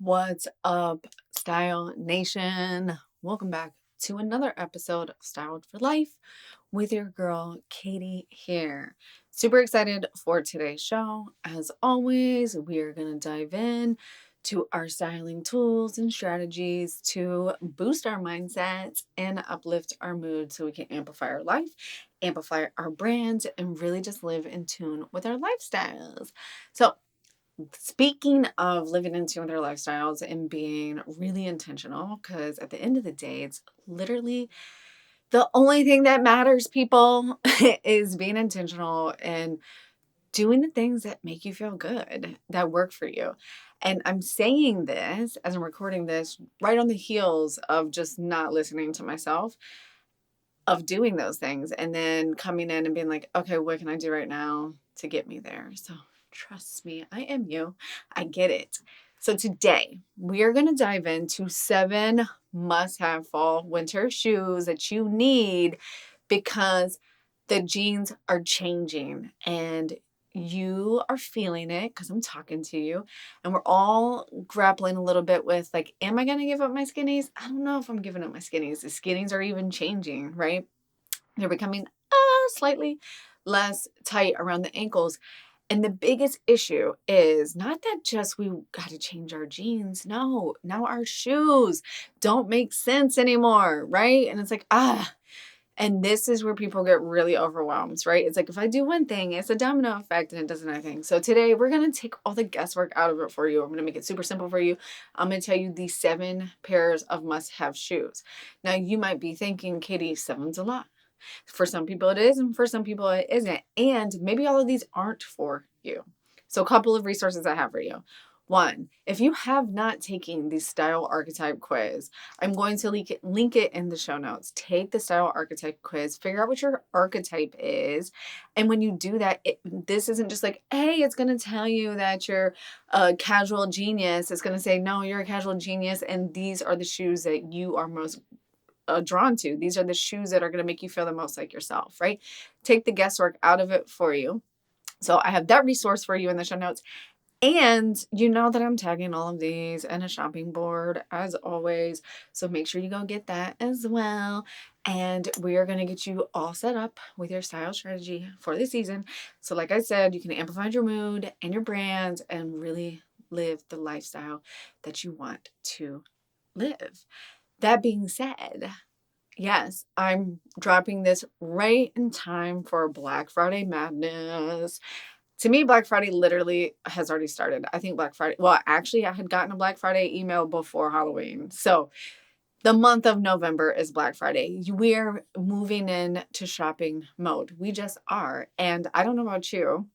What's up, Style Nation? Welcome back to another episode of Styled for Life with your girl, Katie here. Super excited for today's show. As always, we are going to dive in to our styling tools and strategies to boost our mindsets and uplift our mood so we can amplify our life, amplify our brand, and really just live in tune with our lifestyles. So, speaking of living in tune with their lifestyles and being really intentional, because at the end of the day, it's literally the only thing that matters, people, is being intentional and doing the things that make you feel good, that work for you. And I'm saying this as I'm recording this right on the heels of just not listening to myself, of doing those things, and then coming in and being like, okay, what can I do right now to get me there? So trust me, I am you. I get it. So today we are going to dive into 7 must-have fall winter shoes that you need because the jeans are changing and you are feeling it because I'm talking to you, and we're all grappling a little bit with like, am I going to give up my skinnies? I don't know if I'm giving up my skinnies. The skinnies are even changing, right? They're becoming slightly less tight around the ankles. And the biggest issue is not that just we got to change our jeans. No, now our shoes don't make sense anymore, right? And it's like, and this is where people get really overwhelmed, right? It's like, if I do one thing, it's a domino effect and it does another thing. So today we're going to take all the guesswork out of it for you. I'm going to make it super simple for you. I'm going to tell you the 7 pairs of must-have shoes. Now, you might be thinking, Katie, 7's a lot. For some people it is, and for some people it isn't. And maybe all of these aren't for you. So a couple of resources I have for you. 1, if you have not taken the style archetype quiz, I'm going to link it in the show notes. Take the style archetype quiz, figure out what your archetype is. And when you do that, this isn't just like, hey, it's going to tell you that you're a casual genius. It's going to say, no, you're a casual genius. And these are the shoes that you are most drawn to. These are the shoes that are going to make you feel the most like yourself, right? Take the guesswork out of it for you. So I have that resource for you in the show notes. And you know that I'm tagging all of these in a shopping board as always. So make sure you go get that as well. And we are going to get you all set up with your style strategy for the season. So like I said, you can amplify your mood and your brand and really live the lifestyle that you want to live. That being said, yes, I'm dropping this right in time for Black Friday madness. To me, Black Friday literally has already started. I think Black Friday, well, actually, I had gotten a Black Friday email before Halloween. So the month of November is Black Friday. We're moving into shopping mode. We just are. And I don't know about you,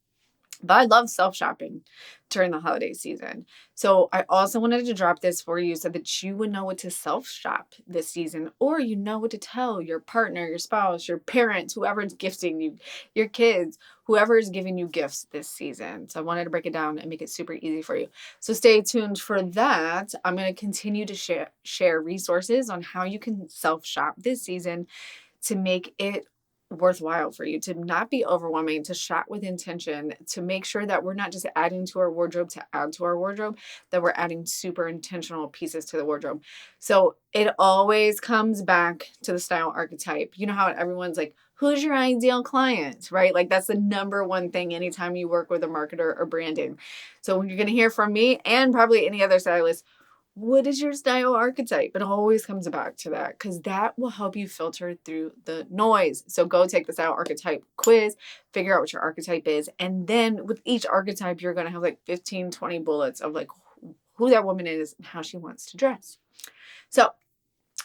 but I love self-shopping during the holiday season. So I also wanted to drop this for you so that you would know what to self-shop this season, or you know what to tell your partner, your spouse, your parents, whoever's gifting you, your kids, whoever is giving you gifts this season. So I wanted to break it down and make it super easy for you. So stay tuned for that. I'm going to continue to share resources on how you can self-shop this season to make it worthwhile for you, to not be overwhelming, to shop with intention, to make sure that we're not just adding to our wardrobe to add to our wardrobe, that we're adding super intentional pieces to the wardrobe. So it always comes back to the style archetype. You know how everyone's like, who's your ideal client, right? Like that's the number one thing anytime you work with a marketer or branding. So when you're going to hear from me and probably any other stylist, what is your style archetype? It always comes back to that because that will help you filter through the noise. So go take the style archetype quiz, figure out what your archetype is. And then with each archetype, you're going to have like 15, 20 bullets of like who that woman is and how she wants to dress. So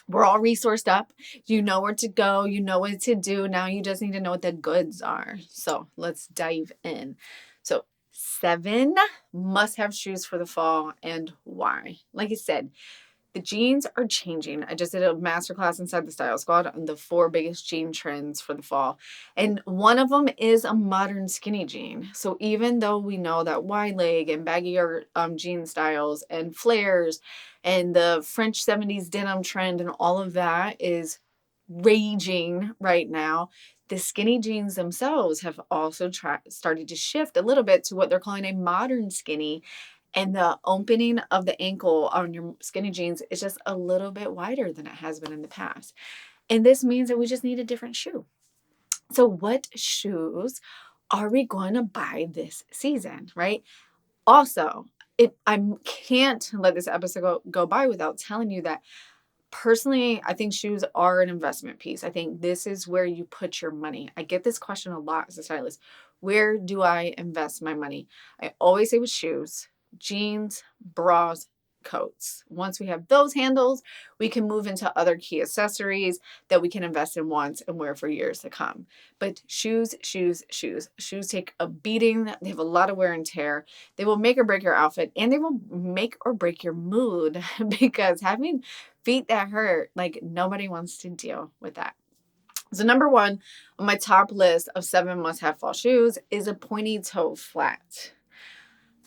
we're all resourced up. You know where to go. You know what to do. Now you just need to know what the goods are. So let's dive in. So 7 must-have shoes for the fall and why. Like I said, the jeans are changing. I just did a masterclass inside the Style Squad on the 4 biggest jean trends for the fall. And one of them is a modern skinny jean. So even though we know that wide leg and baggier jean styles and flares and the French 70s denim trend and all of that is raging right now, the skinny jeans themselves have also started to shift a little bit to what they're calling a modern skinny. And the opening of the ankle on your skinny jeans is just a little bit wider than it has been in the past. And this means that we just need a different shoe. So what shoes are we going to buy this season, right? Also, I can't let this episode go by without telling you that personally, I think shoes are an investment piece. I think this is where you put your money. I get this question a lot as a stylist. Where do I invest my money? I always say with shoes, jeans, bras, coats. Once we have those handles, we can move into other key accessories that we can invest in once and wear for years to come. But shoes take a beating. They have a lot of wear and tear. They will make or break your outfit, and they will make or break your mood because having feet that hurt, like nobody wants to deal with that. So number one on my top list of 7 must-have fall shoes is a pointy-toe flat.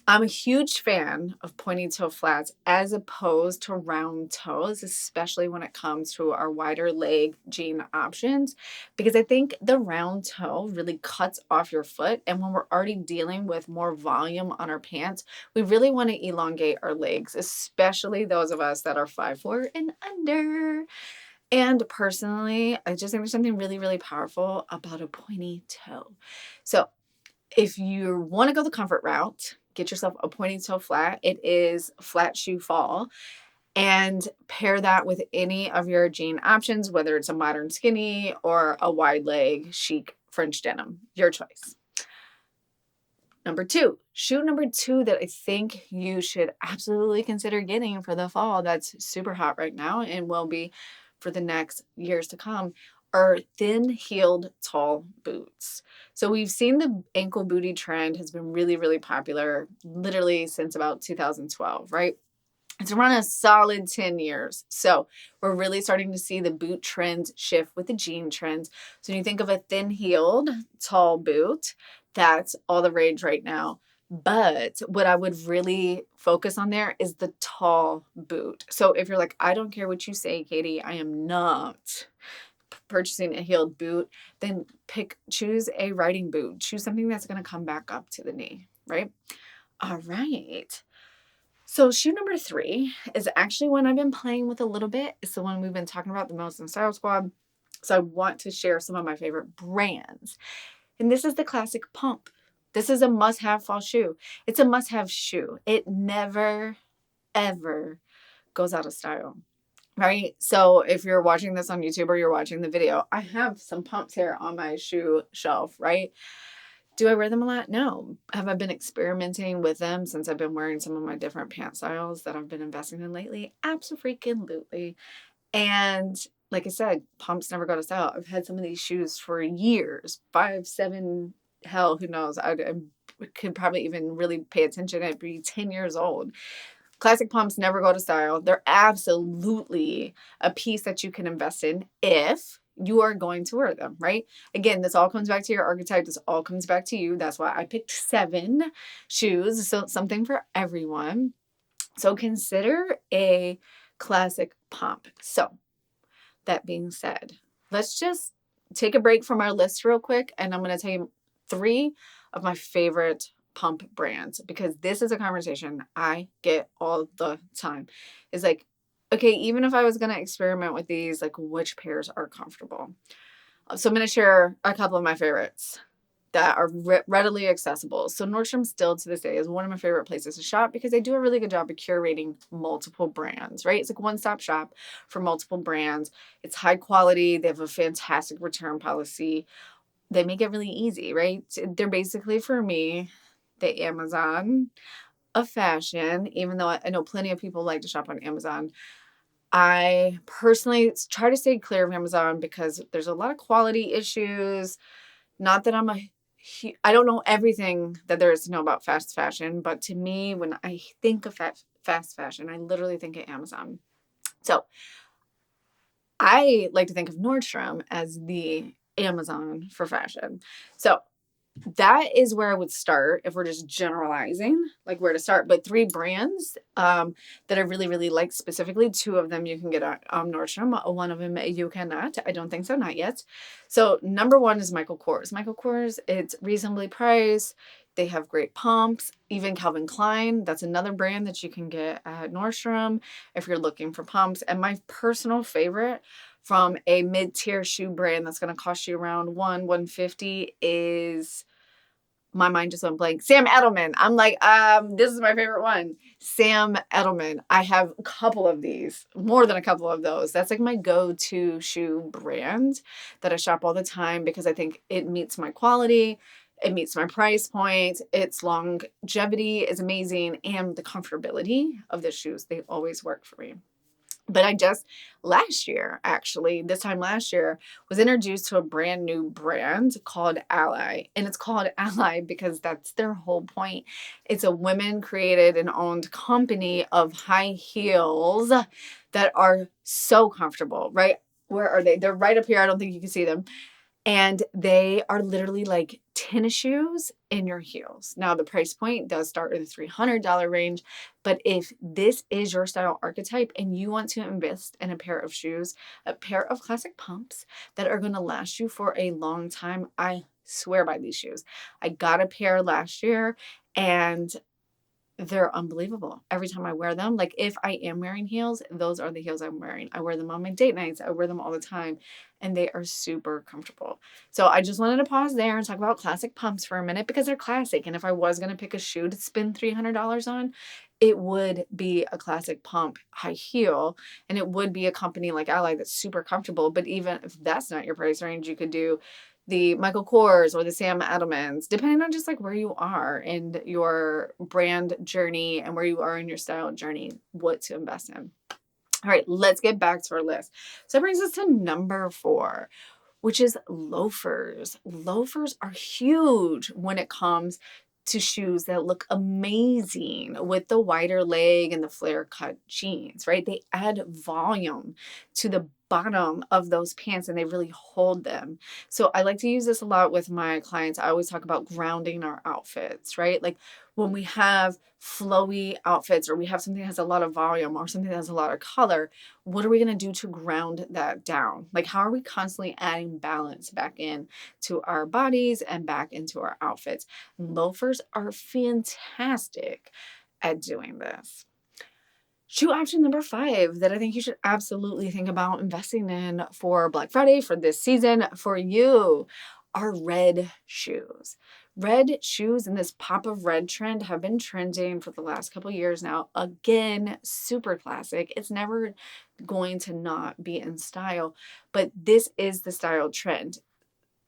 I'm a huge fan of pointy-toe flats as opposed to round toes, especially when it comes to our wider leg jean options, because I think the round toe really cuts off your foot. And when we're already dealing with more volume on our pants, we really want to elongate our legs, especially those of us that are 5'4" and under. And personally, I just think there's something really, really powerful about a pointy toe. So if you want to go the comfort route, get yourself a pointy-toe flat. It is flat shoe fall. And pair that with any of your jean options, whether it's a modern skinny or a wide leg chic French denim, your choice. Shoe number two that I think you should absolutely consider getting for the fall that's super hot right now and will be for the next years to come are thin-heeled tall boots. So we've seen the ankle booty trend has been really, really popular literally since about 2012, right? It's run a solid 10 years. So we're really starting to see the boot trends shift with the jean trends. So when you think of a thin-heeled tall boot, that's all the rage right now. But what I would really focus on there is the tall boot. So if you're like, I don't care what you say, Katie, I am not purchasing a heeled boot, then choose a riding boot. Choose something that's going to come back up to the knee, right? All right. So shoe number 3 is actually one I've been playing with a little bit. It's the one we've been talking about the most in Style Squad. So I want to share some of my favorite brands. And this is the classic pump. This is a must-have fall shoe. It's a must-have shoe. It never, ever goes out of style. Right? So if you're watching this on YouTube or you're watching the video, I have some pumps here on my shoe shelf, right? Do I wear them a lot? No. Have I been experimenting with them since I've been wearing some of my different pant styles that I've been investing in lately? Absolutely. And like I said, pumps never go to style. I've had some of these shoes for years, 5, 7, hell, who knows? I could probably even really pay attention. I'd be 10 years old. Classic pumps never go to style. They're absolutely a piece that you can invest in if you are going to wear them, right? Again, this all comes back to your archetype. This all comes back to you. That's why I picked 7 shoes. So something for everyone. So consider a classic pump. So that being said, let's just take a break from our list real quick. And I'm going to tell you 3 of my favorite pump brands, because this is a conversation I get all the time. It's like, okay, even if I was going to experiment with these, like which pairs are comfortable? So I'm going to share a couple of my favorites that are readily accessible. So Nordstrom still to this day is one of my favorite places to shop because they do a really good job of curating multiple brands, right? It's like one-stop shop for multiple brands. It's high quality. They have a fantastic return policy. They make it really easy, right? They're basically, for me, the Amazon of fashion, even though I know plenty of people like to shop on Amazon. I personally try to stay clear of Amazon because there's a lot of quality issues. Not that I don't know everything that there is to know about fast fashion, but to me, when I think of fast fashion, I literally think of Amazon. So I like to think of Nordstrom as the Amazon for fashion. So that is where I would start if we're just generalizing, like where to start. But 3 brands that I really, really like specifically. 2 of them you can get on Nordstrom. One of them you cannot. I don't think so, not yet. So number 1 is Michael Kors. Michael Kors, it's reasonably priced. They have great pumps. Even Calvin Klein, that's another brand that you can get at Nordstrom if you're looking for pumps. And my personal favorite from a mid-tier shoe brand that's going to cost you around $150 is, my mind just went blank. Sam Edelman. I'm like, this is my favorite one. Sam Edelman. I have a couple of these, more than a couple of those. That's like my go-to shoe brand that I shop all the time because I think it meets my quality. It meets my price point. Its longevity is amazing. And the comfortability of the shoes, they always work for me. But I just last year, actually, this time last year, was introduced to a brand new brand called Ally. And it's called Ally because that's their whole point. It's a women created and owned company of high heels that are so comfortable, right? Where are they? They're right up here. I don't think you can see them. And they are literally like tennis shoes in your heels. Now, the price point does start in the $300 range, but if this is your style archetype and you want to invest in a pair of shoes, a pair of classic pumps that are going to last you for a long time, I swear by these shoes. I got a pair last year and they're unbelievable. Every time I wear them, like if I am wearing heels, those are the heels I'm wearing. I wear them on my date nights. I wear them all the time and they are super comfortable. So I just wanted to pause there and talk about classic pumps for a minute because they're classic. And if I was going to pick a shoe to spend $300 on, it would be a classic pump high heel and it would be a company like Ally that's super comfortable. But even if that's not your price range, you could do the Michael Kors or the Sam Edelmans, depending on just like where you are in your brand journey and where you are in your style journey, what to invest in. All right, let's get back to our list. So that brings us to number 4, which is loafers. Loafers are huge when it comes to shoes that look amazing with the wider leg and the flare cut jeans, right? They add volume to the bottom of those pants and they really hold them. So I like to use this a lot with my clients. I always talk about grounding our outfits, right? Like when we have flowy outfits or we have something that has a lot of volume or something that has a lot of color, what are we going to do to ground that down? Like how are we constantly adding balance back in to our bodies and back into our outfits? Loafers are fantastic at doing this. Shoe option number 5 that I think you should absolutely think about investing in for Black Friday, for this season, for you, are red shoes. Red shoes and this pop of red trend have been trending for the last couple years now. Again, super classic. It's never going to not be in style, but this is the style trend.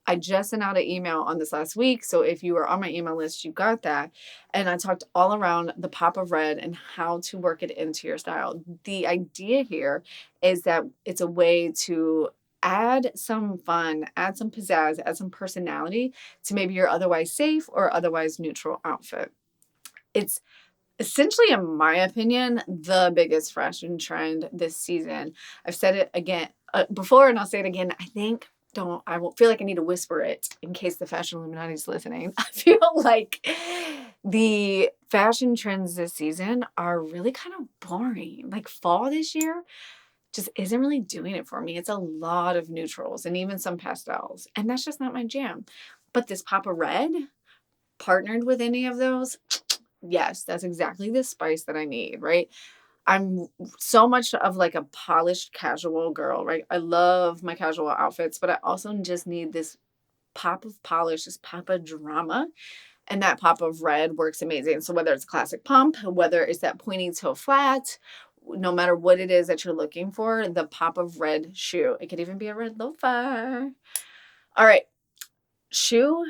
I just sent out an email on this last week. So if you were on my email list, you got that. And I talked all around the pop of red and how to work it into your style. The idea here is that it's a way to add some fun, add some pizzazz, add some personality to maybe your otherwise safe or otherwise neutral outfit. It's essentially, in my opinion, the biggest fashion trend this season. I've said it again before and I'll say it again. I won't feel like I need to whisper it in case the fashion Illuminati is listening. I feel like the fashion trends this season are really kind of boring. Like fall this year just isn't really doing it for me. It's a lot of neutrals and even some pastels. And that's just not my jam. But this pop of red partnered with any of those, yes, that's exactly the spice that I need, right? I'm so much of like a polished casual girl, right? I love my casual outfits, but I also just need this pop of polish, this pop of drama. And that pop of red works amazing. So whether it's a classic pump, whether it's that pointy toe flat, no matter what it is that you're looking for, the pop of red shoe. It could even be a red loafer. All right. Shoe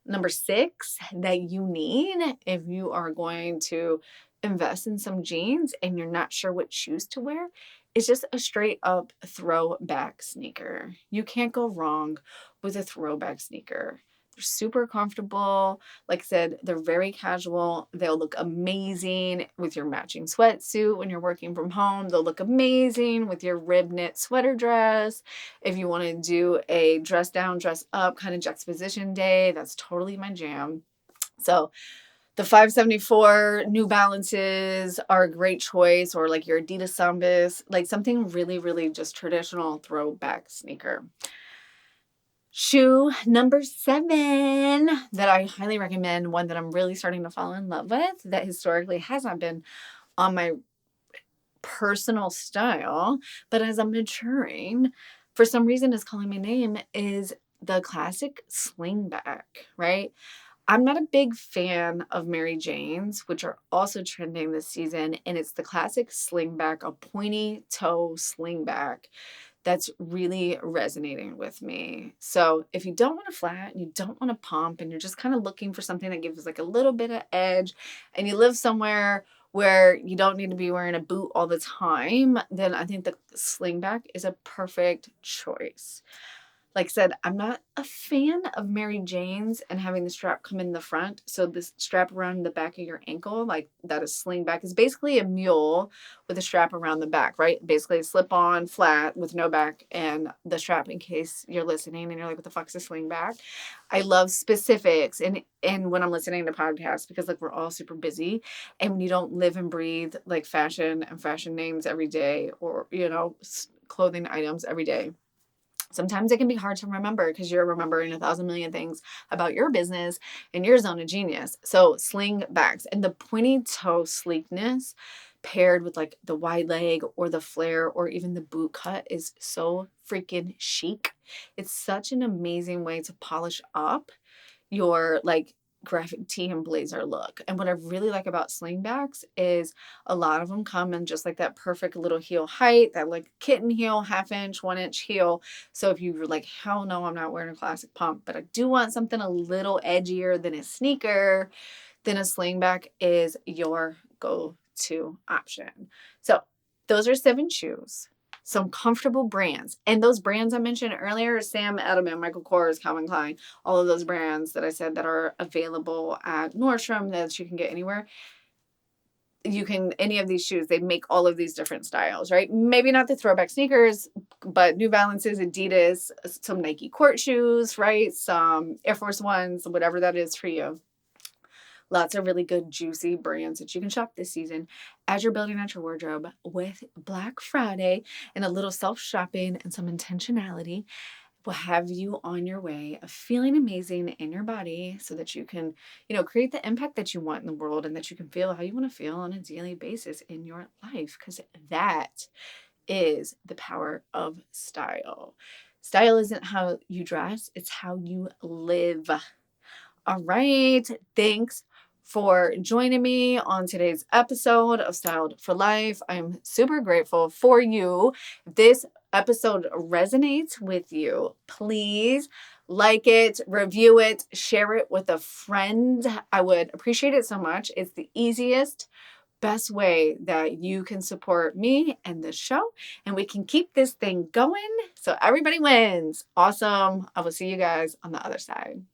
number 6 that you need if you are going to invest in some jeans and you're not sure what shoes to wear is just a straight up throwback sneaker. You can't go wrong with a throwback sneaker. They're super comfortable. Like I said, they're very casual. They'll look amazing with your matching sweatsuit when you're working from home. They'll look amazing with your rib knit sweater dress. If you want to do a dress down, dress up kind of juxtaposition day, that's totally my jam. So the 574 New Balances are a great choice, or like your Adidas Sambas, like something really, really just traditional throwback sneaker. Shoe number 7 that I highly recommend, one that I'm really starting to fall in love with, that historically has not been on my personal style, but as I'm maturing, for some reason is calling my name, is the classic slingback, right? I'm not a big fan of Mary Jane's, which are also trending this season, and it's the classic slingback, a pointy toe slingback that's really resonating with me. So if you don't want a flat and you don't want a pump and you're just kind of looking for something that gives like a little bit of edge, and you live somewhere where you don't need to be wearing a boot all the time, then I think the slingback is a perfect choice. Like I said, I'm not a fan of Mary Jane's and having the strap come in the front. So this strap around the back of your ankle, like that is slingback, is basically a mule with a strap around the back, right? Basically a slip on flat with no back and the strap, in case you're listening and you're like, what the fuck's a slingback? I love specifics and when I'm listening to podcasts, because like we're all super busy and when you don't live and breathe like fashion and fashion names every day, or clothing items every day, sometimes it can be hard to remember because you're remembering 1,000,000,000 things about your business and your zone of genius. So slingbacks and the pointy toe sleekness paired with like the wide leg or the flare or even the boot cut is so freaking chic. It's such an amazing way to polish up your like graphic tee and blazer look. And what I really like about slingbacks is a lot of them come in just like that perfect little heel height, that like kitten heel, half inch, 1 inch heel. So if you're like, hell no, I'm not wearing a classic pump, but I do want something a little edgier than a sneaker, then a slingback is your go-to option. So those are 7 shoes, some comfortable brands. And those brands I mentioned earlier, Sam Edelman, Michael Kors, Calvin Klein, all of those brands that I said that are available at Nordstrom that you can get anywhere. Any of these shoes, they make all of these different styles, right? Maybe not the throwback sneakers, but New Balances, Adidas, some Nike court shoes, right? Some Air Force Ones, whatever that is for you. Lots of really good, juicy brands that you can shop this season as you're building out your wardrobe with Black Friday, and a little self-shopping and some intentionality will have you on your way of feeling amazing in your body so that you can, create the impact that you want in the world and that you can feel how you want to feel on a daily basis in your life, because that is the power of style. Style isn't how you dress, it's how you live. All right. Thanks for joining me on today's episode of Styled for Life. I'm super grateful for you. If this episode resonates with you, please like it, review it, share it with a friend. I would appreciate it so much. It's the easiest, best way that you can support me and this show, and we can keep this thing going so everybody wins. Awesome. I will see you guys on the other side.